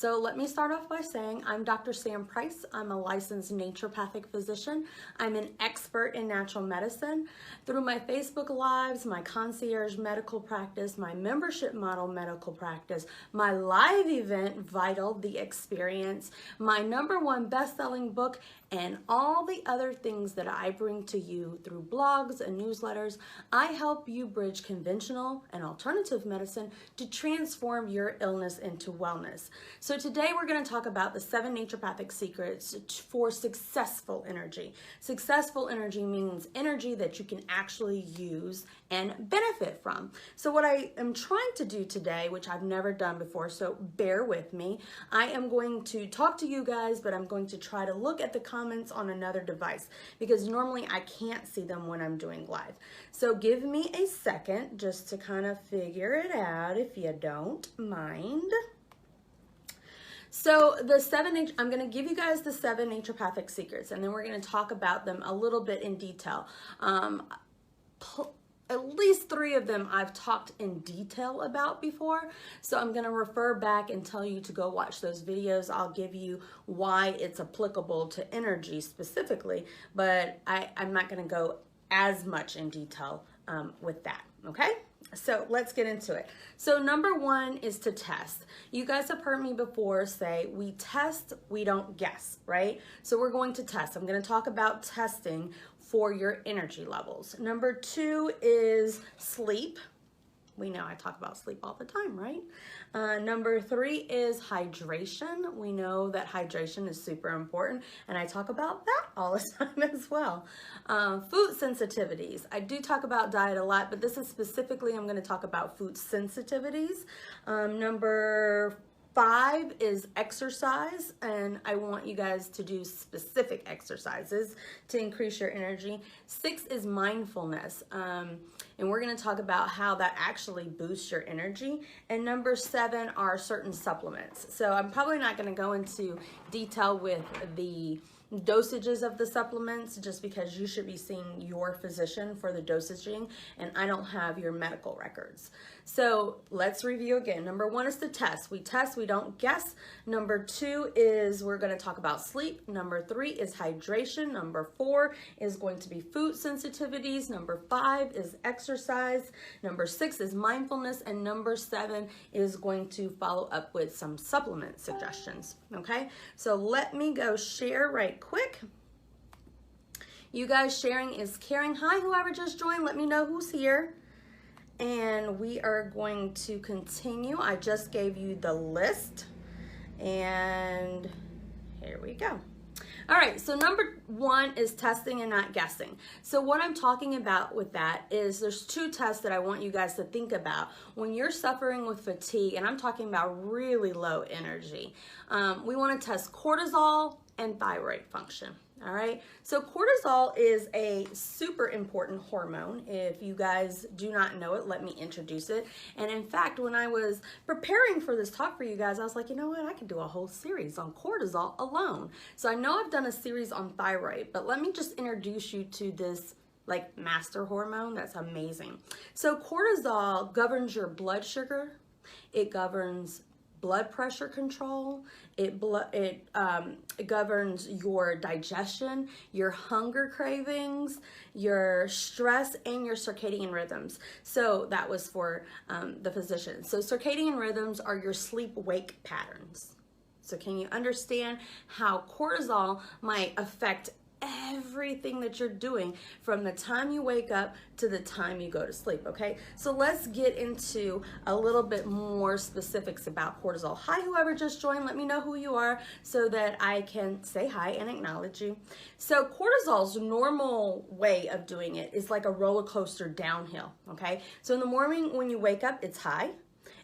So let me start off by saying I'm Dr. Sam Price. I'm a licensed naturopathic physician. I'm an expert in natural medicine. Through my Facebook Lives, my concierge medical practice, my membership model medical practice, my live event, Vital, The Experience, my #1 best-selling book, and all the other things that I bring to you through blogs and newsletters, I help you bridge conventional and alternative medicine to transform your illness into wellness. So today we're going to talk about the 7 naturopathic secrets for successful energy. Successful energy means energy that you can actually use and benefit from. So what I am trying to do today, which I've never done before, so bear with me, I am going to talk to you guys, but I'm going to try to look at the comments on another device because normally I can't see them when I'm doing live. So give me a second just to kind of figure it out if you don't mind. So I'm going to give you guys the 7 naturopathic secrets, and then we're going to talk about them a little bit in detail. At least 3 of them I've talked in detail about before, so I'm going to refer back and tell you to go watch those videos. I'll give you why it's applicable to energy specifically, but I'm not going to go as much in detail with that, okay? So let's get into it. So #1 is to test. You guys have heard me before say we test, we don't guess, right? So we're going to test. I'm going to talk about testing for your energy levels. #2 is sleep. We know I talk about sleep all the time, right? #3 is hydration. We know that hydration is super important, and I talk about that all the time as well. Food sensitivities. I do talk about diet a lot, but this is specifically, I'm going to talk about food sensitivities. #5 is exercise, and I want you guys to do specific exercises to increase your energy. 6 is mindfulness, and we're going to talk about how that actually boosts your energy. And #7 are certain supplements. So I'm probably not going to go into detail with the dosages of the supplements just because you should be seeing your physician for the dosaging, and I don't have your medical records. So let's review again. #1 is to test. We test, we don't guess. #2 is we're going to talk about sleep. #3 is hydration. #4 is going to be food sensitivities. #5 is exercise. #6 is mindfulness, and #7 is going to follow up with some supplement suggestions. Okay, so let me go share right quick. You guys, sharing is caring. Hi, whoever just joined, let me know who's here. And we are going to continue. I just gave you the list, and here we go. All right, so #1 is testing and not guessing. So what I'm talking about with that is there's 2 tests that I want you guys to think about when you're suffering with fatigue, and I'm talking about really low energy. We want to test cortisol and thyroid function. All right, so cortisol is a super important hormone. If you guys do not know it, let me introduce it. And in fact, when I was preparing for this talk for you guys, I was like, you know what, I could do a whole series on cortisol alone. So I know I've done a series on thyroid, but let me just introduce you to this like master hormone that's amazing. So cortisol governs your blood sugar, it governs blood pressure control, it governs your digestion, your hunger cravings, your stress, and your circadian rhythms. So that was for the physician. So circadian rhythms are your sleep-wake patterns. So can you understand how cortisol might affect everything that you're doing from the time you wake up to the time you go to sleep, okay? So let's get into a little bit more specifics about cortisol. Hi, whoever just joined, let me know who you are so that I can say hi and acknowledge you. So cortisol's normal way of doing it is like a roller coaster downhill, okay? So in the morning when you wake up, it's high,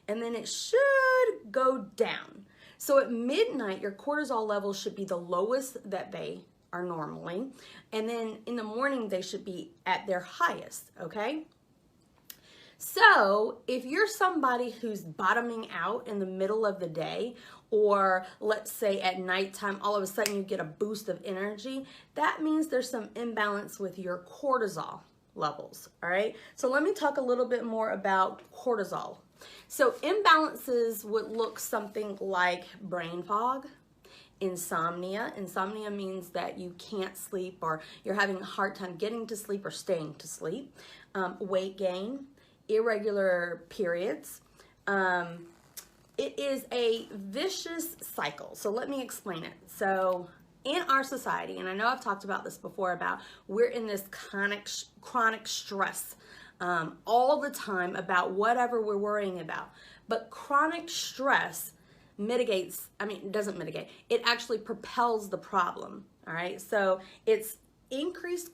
and then it should go down. So at midnight, your cortisol levels should be the lowest that they are normally, and then in the morning they should be at their highest, okay? So if you're somebody who's bottoming out in the middle of the day, or let's say at nighttime, all of a sudden you get a boost of energy, that means there's some imbalance with your cortisol levels, all right? So let me talk a little bit more about cortisol So imbalances would look something like brain fog, insomnia. Insomnia means that you can't sleep or you're having a hard time getting to sleep or staying to sleep. Weight gain, irregular periods. It is a vicious cycle. So let me explain it. So in our society, and I know I've talked about this before, about we're in this chronic stress all the time about whatever we're worrying about. But chronic stress it doesn't mitigate, it actually propels the problem. All right, so it's increased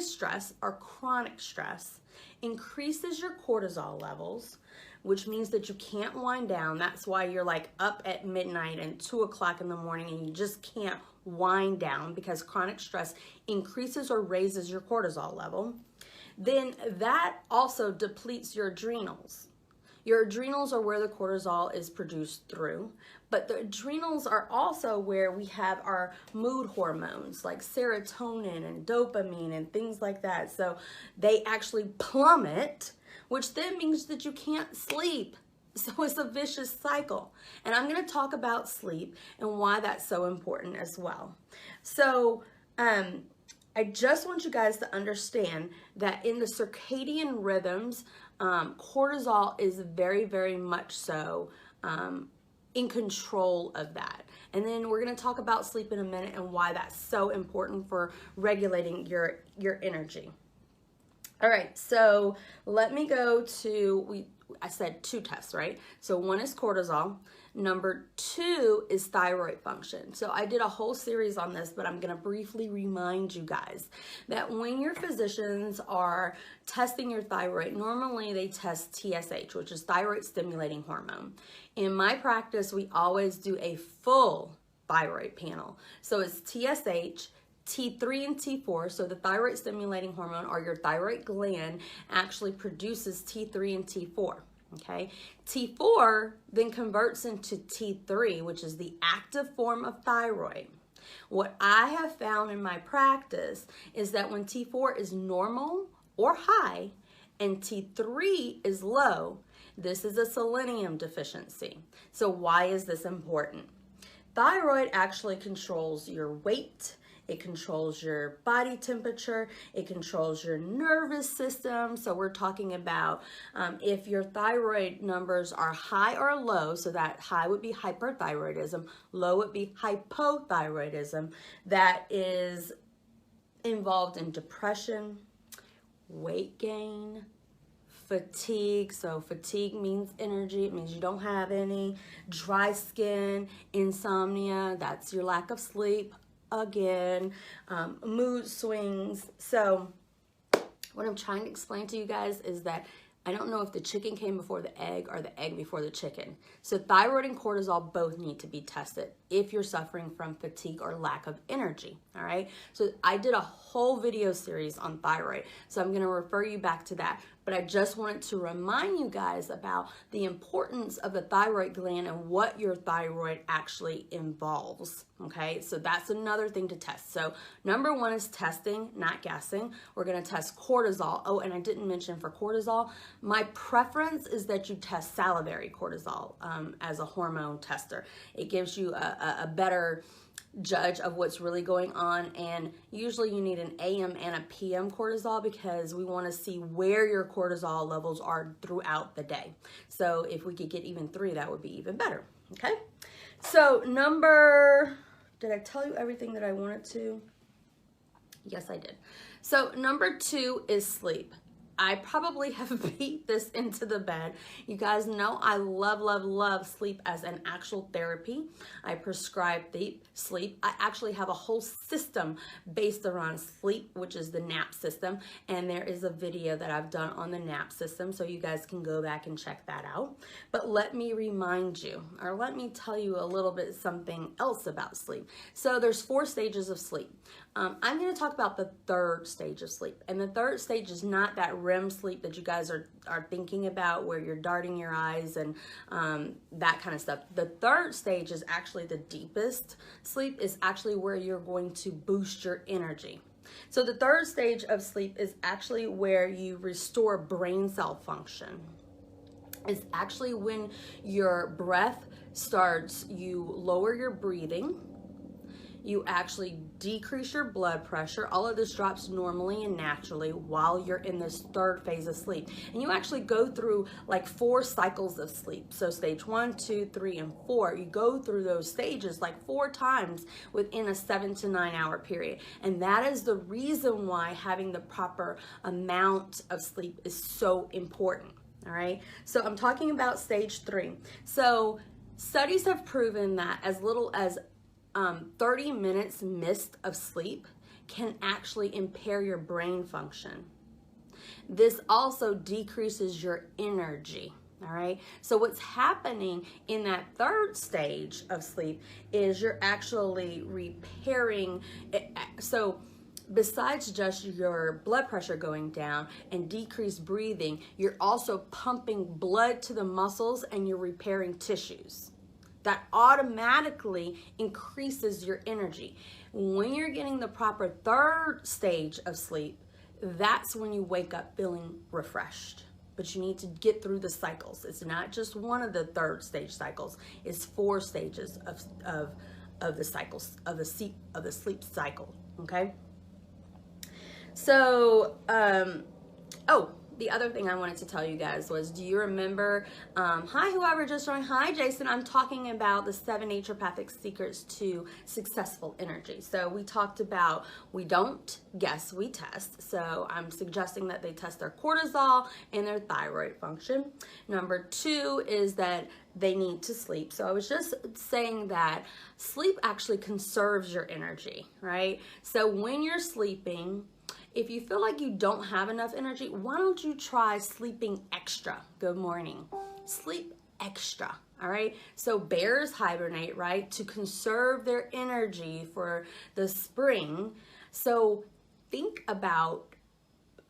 stress or chronic stress increases your cortisol levels, which means that you can't wind down. That's why you're like up at midnight and 2 o'clock in the morning and you just can't wind down, because chronic stress increases or raises your cortisol level. Then that also depletes your adrenals. Your adrenals are where the cortisol is produced through, but the adrenals are also where we have our mood hormones like serotonin and dopamine and things like that. So they actually plummet, which then means that you can't sleep. So it's a vicious cycle. And I'm going to talk about sleep and why that's so important as well. So I just want you guys to understand that in the circadian rhythms, cortisol is very, very much so in control of that. And then we're going to talk about sleep in a minute and why that's so important for regulating your energy. All right, so let me go to, I said 2 tests, right? So one is cortisol. Number 2 is thyroid function. So I did a whole series on this, but I'm going to briefly remind you guys that when your physicians are testing your thyroid, normally they test TSH, which is thyroid stimulating hormone. In my practice, we always do a full thyroid panel. So it's TSH, T3 and T4, so the thyroid stimulating hormone, or your thyroid gland, actually produces T3 and T4, okay? T4 then converts into T3, which is the active form of thyroid. What I have found in my practice is that when T4 is normal or high and T3 is low, this is a selenium deficiency. So why is this important? Thyroid actually controls your weight. It controls your body temperature. It controls your nervous system. So we're talking about if your thyroid numbers are high or low, so that high would be hyperthyroidism, low would be hypothyroidism, that is involved in depression, weight gain, fatigue. So fatigue means energy. It means you don't have any. Dry skin, insomnia, that's your lack of sleep. Again, mood swings. So what I'm trying to explain to you guys is that I don't know if the chicken came before the egg or the egg before the chicken. So thyroid and cortisol both need to be tested if you're suffering from fatigue or lack of energy, all right? So I did a whole video series on thyroid, so I'm gonna refer you back to that. But I just wanted to remind you guys about the importance of the thyroid gland and what your thyroid actually involves, okay? So that's another thing to test. So number 1 is testing, not guessing. We're gonna test cortisol. Oh, and I didn't mention for cortisol, my preference is that you test salivary cortisol as a hormone tester. It gives you a better judge of what's really going on, and usually you need an AM and a PM cortisol because we want to see where your cortisol levels are throughout the day. So if we could get even 3, that would be even better. Okay, so did I tell you everything that I wanted to? Yes, I did. So number 2 is sleep. I probably have beat this into the bed. You guys know I love, love, love sleep as an actual therapy. I prescribe sleep. I actually have a whole system based around sleep, which is the nap system. And there is a video that I've done on the nap system, so you guys can go back and check that out. But let me remind you, or let me tell you a little bit something else about sleep. So there's 4 stages of sleep. I'm going to talk about the 3rd stage of sleep. And the 3rd stage is not that REM sleep that you guys are thinking about where you're darting your eyes and that kind of stuff. The 3rd stage is actually the deepest sleep, is actually where you're going to boost your energy. So the 3rd stage of sleep is actually where you restore brain cell function. is actually when your breath starts, you lower your breathing, you actually decrease your blood pressure. All of this drops normally and naturally while you're in this third phase of sleep. And you actually go through like 4 cycles of sleep. So stage 1, 2, 3, and 4, you go through those stages like 4 times within a 7 to 9 hour period. And that is the reason why having the proper amount of sleep is so important. All right. So I'm talking about stage 3. So studies have proven that as little as 30 minutes missed of sleep can actually impair your brain function. This also decreases your energy. All right. So what's happening in that third stage of sleep is you're actually repairing it. So besides just your blood pressure going down and decreased breathing, you're also pumping blood to the muscles and you're repairing tissues. That automatically increases your energy. When you're getting the proper third stage of sleep, that's when you wake up feeling refreshed. But you need to get through the cycles. It's not just one of the third stage cycles. It's 4 stages of the cycles of the sleep cycle. Okay. So, the other thing I wanted to tell you guys was, do you remember, hi whoever just joined, hi Jason, I'm talking about the 7 naturopathic secrets to successful energy. So we talked about, we don't guess, we test. So I'm suggesting that they test their cortisol and their thyroid function. Number 2 is that they need to sleep. So I was just saying that sleep actually conserves your energy, right? So when you're sleeping, if you feel like you don't have enough energy, why don't you try sleeping extra? Good morning. Sleep extra, all right? So bears hibernate, right, to conserve their energy for the spring. So think about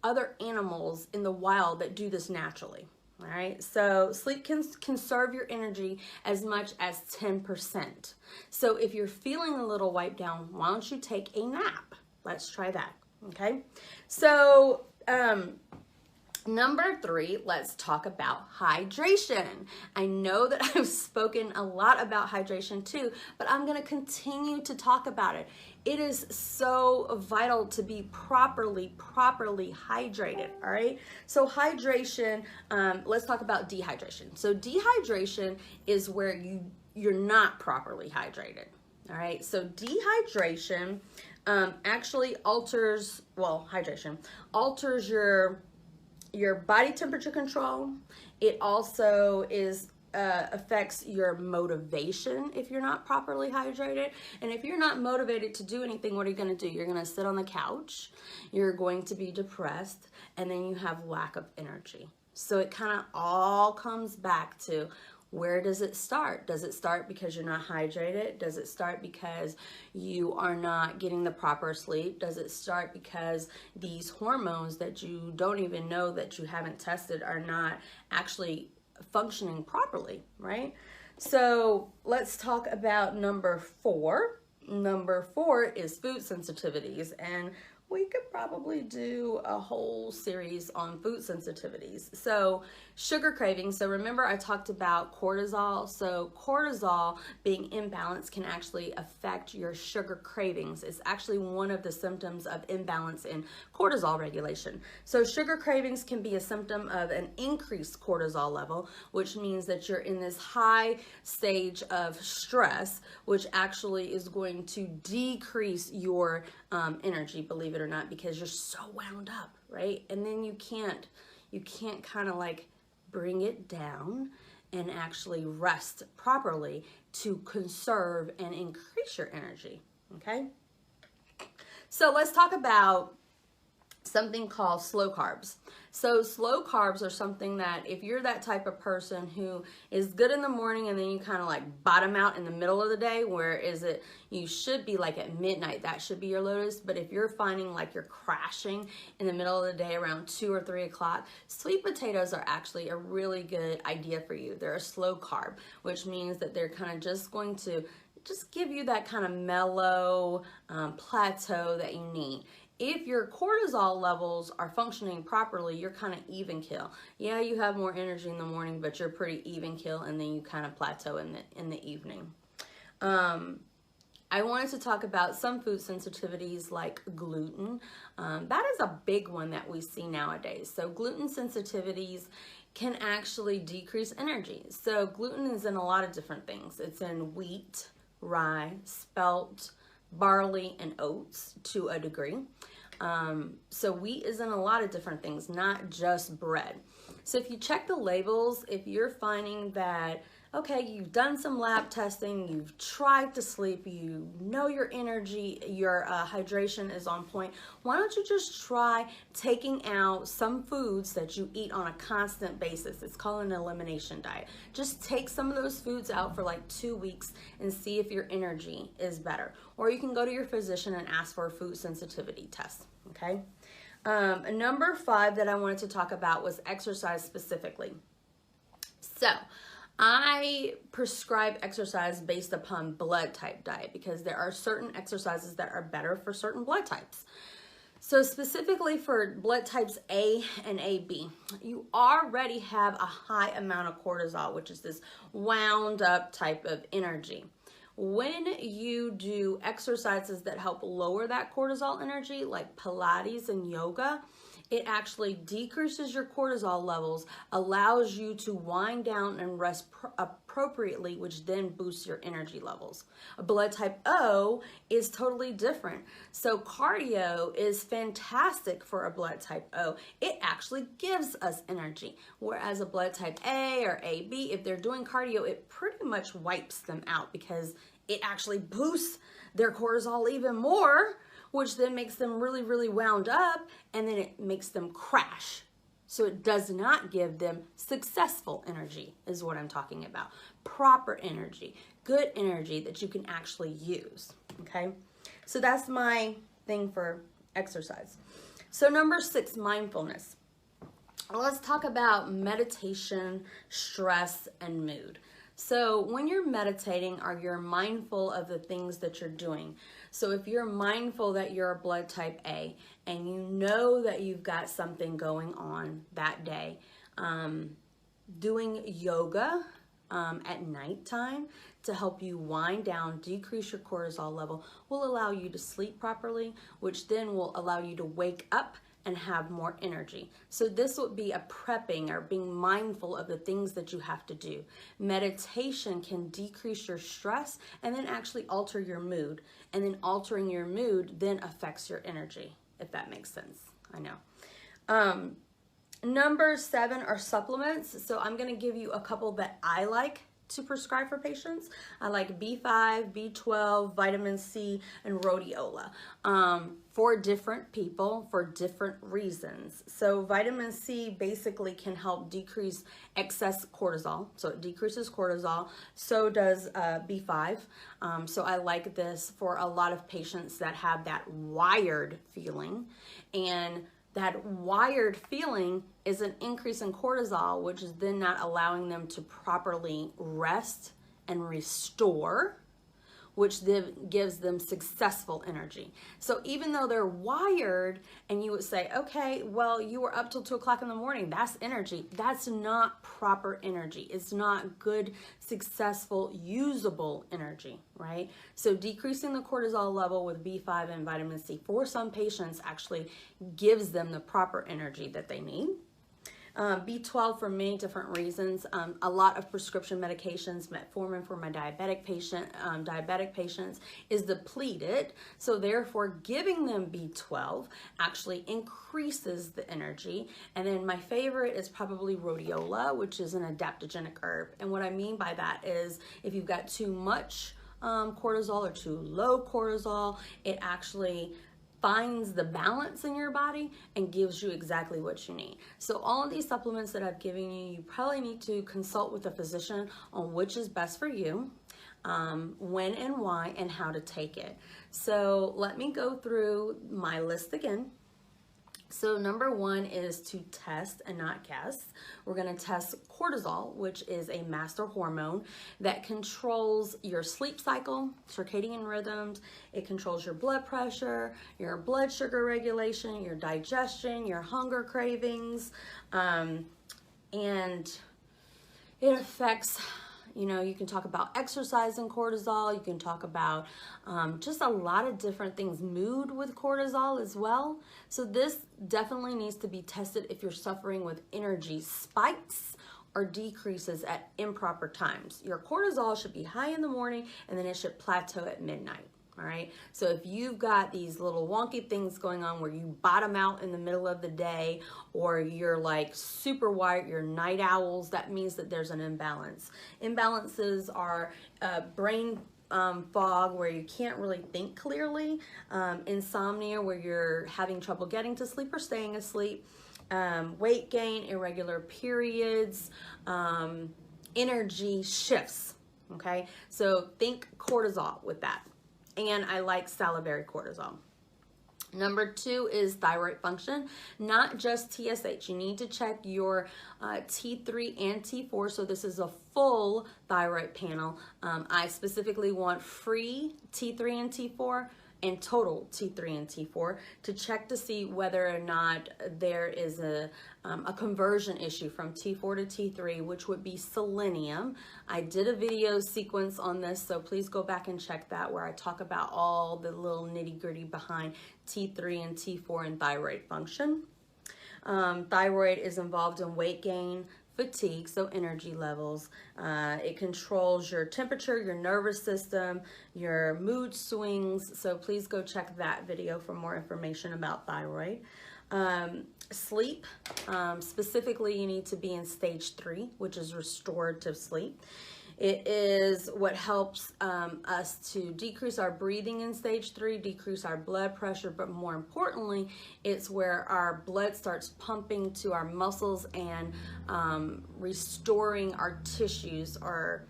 other animals in the wild that do this naturally, all right? So sleep can conserve your energy as much as 10%. So if you're feeling a little wiped down, why don't you take a nap? Let's try that. Okay, so number 3, let's talk about hydration. I know that I've spoken a lot about hydration too, but I'm going to continue to talk about it. It is so vital to be properly hydrated, all right? So hydration, let's talk about dehydration. So dehydration is where you're not properly hydrated, all right? So dehydration actually alters, hydration alters your body temperature control. It also affects your motivation if you're not properly hydrated. And if you're not motivated to do anything, what are you going to do? You're going to sit on the couch, you're going to be depressed, and then you have lack of energy. So it kind of all comes back to, where does it start? Does it start because you're not hydrated? Does it start because you are not getting the proper sleep? Does it start because these hormones that you don't even know that you haven't tested are not actually functioning properly, right? So let's talk about number 4. Number 4 is food sensitivities, and we could probably do a whole series on food sensitivities. So sugar cravings. So remember I talked about cortisol. So cortisol being imbalanced can actually affect your sugar cravings. It's actually one of the symptoms of imbalance in cortisol regulation. So sugar cravings can be a symptom of an increased cortisol level, which means that you're in this high stage of stress, which actually is going to decrease your energy, believe it or not, because you're so wound up, right? And then you can't kind of like bring it down and actually rest properly to conserve and increase your energy, okay? So let's talk about something called slow carbs. So slow carbs are something that if you're that type of person who is good in the morning and then you kind of like bottom out in the middle of the day, where is it, you should be like at midnight, that should be your lowest. But if you're finding like you're crashing in the middle of the day around 2 or 3 o'clock, sweet potatoes are actually a really good idea for you. They're a slow carb, which means that they're kind of just going to just give you that kind of mellow plateau that you need. If your cortisol levels are functioning properly, you're kind of even kill. Yeah, you have more energy in the morning, but you're pretty even kill, and then you kind of plateau in the evening. I wanted to talk about some food sensitivities like gluten. That is a big one that we see nowadays. So gluten sensitivities can actually decrease energy. So gluten is in a lot of different things. It's in wheat, rye, spelt, barley, and oats to a degree. So wheat is in a lot of different things, not just bread. So if you check the labels, if you're finding that, okay, you've done some lab testing, you've tried to sleep, you know your energy, your hydration is on point, why don't you just try taking out some foods that you eat on a constant basis? It's called an elimination diet. Just take some of those foods out for like 2 weeks and see if your energy is better. Or you can go to your physician and ask for a food sensitivity test, okay? Number 5 that I wanted to talk about was exercise specifically. So I prescribe exercise based upon blood type diet because there are certain exercises that are better for certain blood types. So specifically for blood types A and AB, you already have a high amount of cortisol, which is this wound up type of energy. When you do exercises that help lower that cortisol energy, like Pilates and yoga, it actually decreases your cortisol levels, allows you to wind down and rest appropriately, which then boosts your energy levels. A blood type O is totally different. So cardio is fantastic for a blood type O. It actually gives us energy. Whereas a blood type A or AB, if they're doing cardio, it pretty much wipes them out because it actually boosts their cortisol even more, which then makes them really, really wound up, and then it makes them crash. So it does not give them successful energy, is what I'm talking about. Proper energy, good energy that you can actually use, okay? So that's my thing for exercise. So number 6, mindfulness. Let's talk about meditation, stress, and mood. So when you're meditating, or you're mindful of the things that you're doing. So if you're mindful that you're a blood type A and you know that you've got something going on that day, doing yoga at nighttime to help you wind down, decrease your cortisol level, will allow you to sleep properly, which then will allow you to wake up and have more energy. So this would be a prepping or being mindful of the things that you have to do. Meditation can decrease your stress and then actually alter your mood. And then altering your mood then affects your energy, if that makes sense. I know. Number 7 are supplements. So I'm gonna give you a couple that I like to prescribe for patients. I like B5, B12, vitamin C, and rhodiola for different people for different reasons. So vitamin C basically can help decrease excess cortisol. So it decreases cortisol. So does B5. So I like this for a lot of patients that have that wired feeling, and that wired feeling is an increase in cortisol, which is then not allowing them to properly rest and restore, which then gives them successful energy. So even though they're wired, and you would say, okay, well, you were up till 2 o'clock in the morning, that's energy. That's not proper energy. It's not good, successful, usable energy, right? So decreasing the cortisol level with B5 and vitamin C for some patients actually gives them the proper energy that they need. B12 for many different reasons. A lot of prescription medications, metformin for my diabetic patients is depleted. So therefore giving them B12 actually increases the energy. And then my favorite is probably rhodiola, which is an adaptogenic herb. And what I mean by that is if you've got too much cortisol or too low cortisol, it actually finds the balance in your body and gives you exactly what you need. So all of these supplements that I've given you, you probably need to consult with a physician on which is best for you, when and why, and how to take it. So let me go through my list again. So number one is to test and not guess. We're going to test cortisol, which is a master hormone that controls your sleep cycle, circadian rhythms. It controls your blood pressure, your blood sugar regulation, your digestion, your hunger cravings, and it affects, you can talk about exercise and cortisol. You can talk about just a lot of different things, mood with cortisol as well. So this definitely needs to be tested if you're suffering with energy spikes or decreases at improper times. Your cortisol should be high in the morning and then it should plateau at midnight. All right. So if you've got these little wonky things going on where you bottom out in the middle of the day, or you're like super wired, you're night owls, that means that there's an imbalance. Imbalances are brain fog, where you can't really think clearly, insomnia, where you're having trouble getting to sleep or staying asleep, weight gain, irregular periods, energy shifts. Okay. So think cortisol with that. And I like salivary cortisol. Number two is thyroid function, not just TSH. You need to check your T3 and T4. So this is a full thyroid panel. I specifically want free T3 and T4 and total T3 and T4 to check to see whether or not there is a conversion issue from T4 to T3, which would be selenium. I did a video sequence on this, so please go back and check that, where I talk about all the little nitty-gritty behind T3 and T4 and thyroid function. Thyroid is involved in weight gain, fatigue, so energy levels. It controls your temperature, your nervous system, your mood swings. So please go check that video for more information about thyroid. Sleep, specifically you need to be in stage 3, which is restorative sleep. It is what helps us to decrease our breathing in stage 3, decrease our blood pressure, but more importantly, it's where our blood starts pumping to our muscles and restoring our tissues, or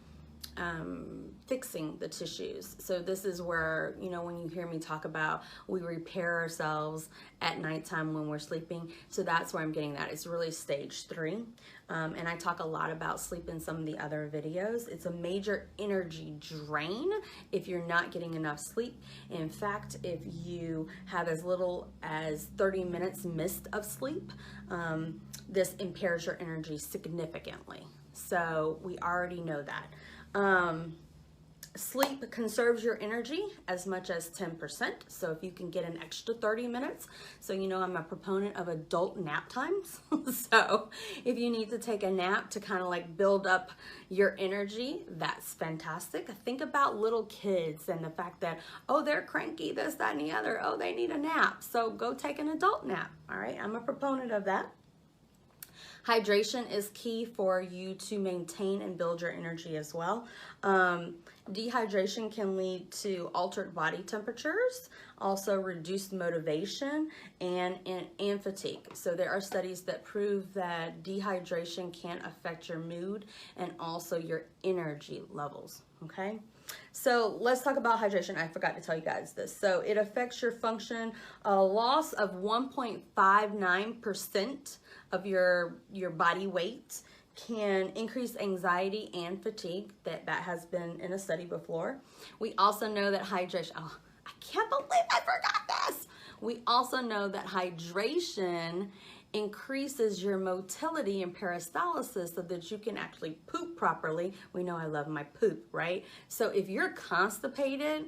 fixing the tissues. So this is where, when you hear me talk about we repair ourselves at nighttime when we're sleeping. So that's where I'm getting that. It's really stage 3. And I talk a lot about sleep in some of the other videos. It's a major energy drain if you're not getting enough sleep. In fact, if you have as little as 30 minutes missed of sleep, this impairs your energy significantly. So we already know that. Sleep conserves your energy as much as 10%. So if you can get an extra 30 minutes, so I'm a proponent of adult nap times. So if you need to take a nap to kind of like build up your energy, that's fantastic. Think about little kids and the fact that, oh, they're cranky, this, that, and the other. Oh, they need a nap. So go take an adult nap. All right. I'm a proponent of that. Hydration is key for you to maintain and build your energy as well. Dehydration can lead to altered body temperatures, also reduced motivation and fatigue. So there are studies that prove that dehydration can affect your mood and also your energy levels, okay? So let's talk about hydration. I forgot to tell you guys this. So it affects your function. A loss of 1.59% of your body weight can increase anxiety and fatigue. That has been in a study before. We also know that hydration, oh, I can't believe I forgot this. We also know that hydration increases your motility and peristalsis so that you can actually poop properly. We know I love my poop, right? So if you're constipated,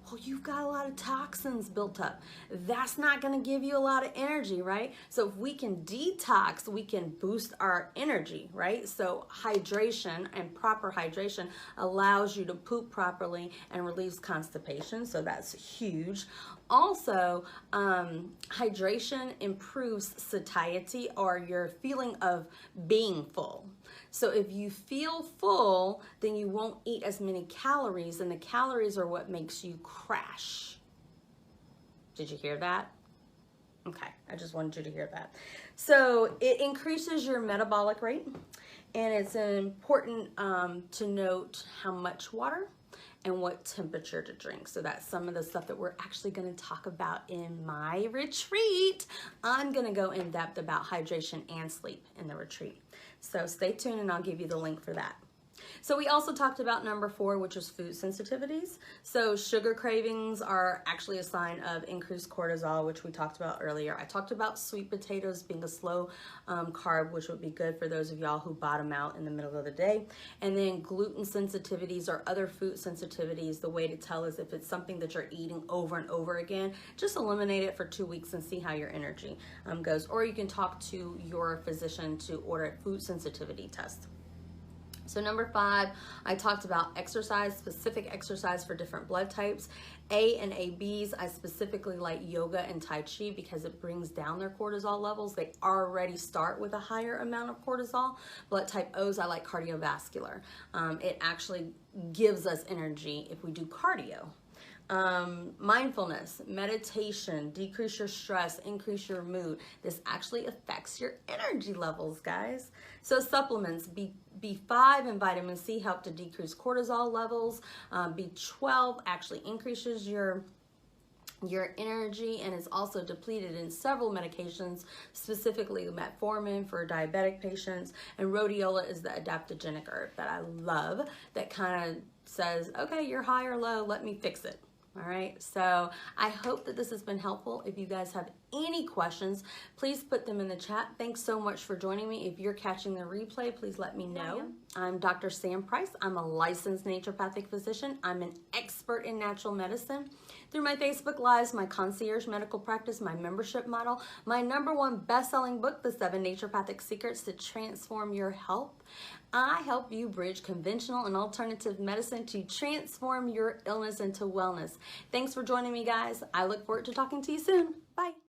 well, you've got a lot of toxins built up. That's not going to give you a lot of energy, right? So if we can detox, we can boost our energy, right? So hydration and proper hydration allows you to poop properly and relieves constipation. So that's huge. Also, hydration improves satiety, or your feeling of being full. So if you feel full, then you won't eat as many calories, and the calories are what makes you crash. Did you hear that? Okay, I just wanted you to hear that. So it increases your metabolic rate, and it's important to note how much water and what temperature to drink. So that's some of the stuff that we're actually going to talk about in my retreat. I'm going to go in depth about hydration and sleep in the retreat. So stay tuned and I'll give you the link for that. So we also talked about number 4, which was food sensitivities. So sugar cravings are actually a sign of increased cortisol, which we talked about earlier. I talked about sweet potatoes being a slow carb, which would be good for those of y'all who bottom out in the middle of the day. And then gluten sensitivities or other food sensitivities, the way to tell is if it's something that you're eating over and over again, just eliminate it for 2 weeks and see how your energy goes. Or you can talk to your physician to order a food sensitivity test. So number 5, I talked about exercise, specific exercise for different blood types. A and ABs, I specifically like yoga and Tai Chi because it brings down their cortisol levels. They already start with a higher amount of cortisol. Blood type Os, I like cardiovascular. It actually gives us energy if we do cardio. Mindfulness, meditation, decrease your stress, increase your mood. This actually affects your energy levels, guys. So supplements, B5 and vitamin C help to decrease cortisol levels. B12 actually increases your energy and is also depleted in several medications, specifically metformin for diabetic patients, and rhodiola is the adaptogenic herb that I love that kind of says, okay, you're high or low, let me fix it. All right, so I hope that this has been helpful. If you guys have any questions, please put them in the chat. Thanks so much for joining me. If you're catching the replay, please let me know. I'm Dr. Sam Price. I'm a licensed naturopathic physician. I'm an expert in natural medicine. Through my Facebook Lives, my concierge medical practice, my membership model, my #1 best-selling book, The 7 Naturopathic Secrets to Transform Your Health, I help you bridge conventional and alternative medicine to transform your illness into wellness. Thanks for joining me, guys. I look forward to talking to you soon. Bye.